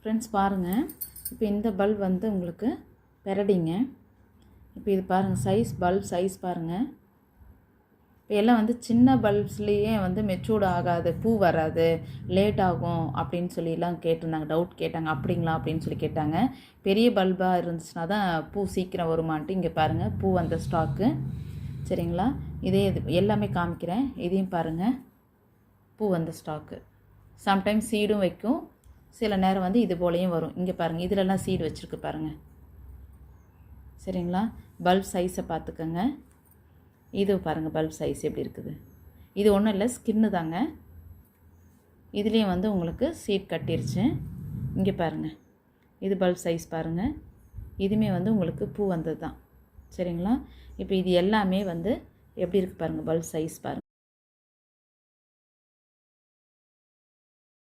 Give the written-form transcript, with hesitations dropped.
Friends பாருங்கள், இப்போ இந்த பல்ப் வந்து உங்களுக்கு பெரடிங்க. இப்போ இது பாருங்கள், பல்ப் சைஸ் பாருங்கள். இப்போ எல்லாம் வந்து சின்ன பல்ப்ஸ்லேயே வந்து மெச்சூர்ட் ஆகாது, பூ வராது, லேட் ஆகும் அப்படின்னு சொல்லிலாம் கேட்டிருந்தாங்க, டவுட் கேட்டாங்க. அப்படிங்களா அப்படின்னு சொல்லி கேட்டாங்க. பெரிய பல்பாக இருந்துச்சுன்னா தான் பூ சீக்கிரம் வருமான்ட்டு. இங்கே பாருங்கள், பூ வந்த ஸ்டாக்கு. சரிங்களா, இது எல்லாமே காமிக்கிறேன். இதையும் பாருங்கள், பூ வந்த ஸ்டாக்கு. சம்டைம்ஸ் சீடும் வைக்கும், சில நேரம் வந்து இது போலையும் வரும். இங்கே பாருங்கள், இதிலெல்லாம் சீடு வச்சுருக்கு பாருங்கள். சரிங்களா, பல்ப் சைஸை பார்த்துக்கோங்க. இது பாருங்கள், பல்ப் சைஸ் எப்படி இருக்குது. இது ஒன்றும் இல்லை, ஸ்கின்னு தாங்க. இதுலேயும் வந்து உங்களுக்கு சீட் கட்டிருச்சு. இங்கே பாருங்கள், இது பல்ப் சைஸ் பாருங்கள். இதுவுமே வந்து உங்களுக்கு பூ வந்தது தான். சரிங்களா, இப்போ இது எல்லாமே வந்து எப்படி இருக்குது பாருங்கள், பல்ப் சைஸ் பாருங்கள்.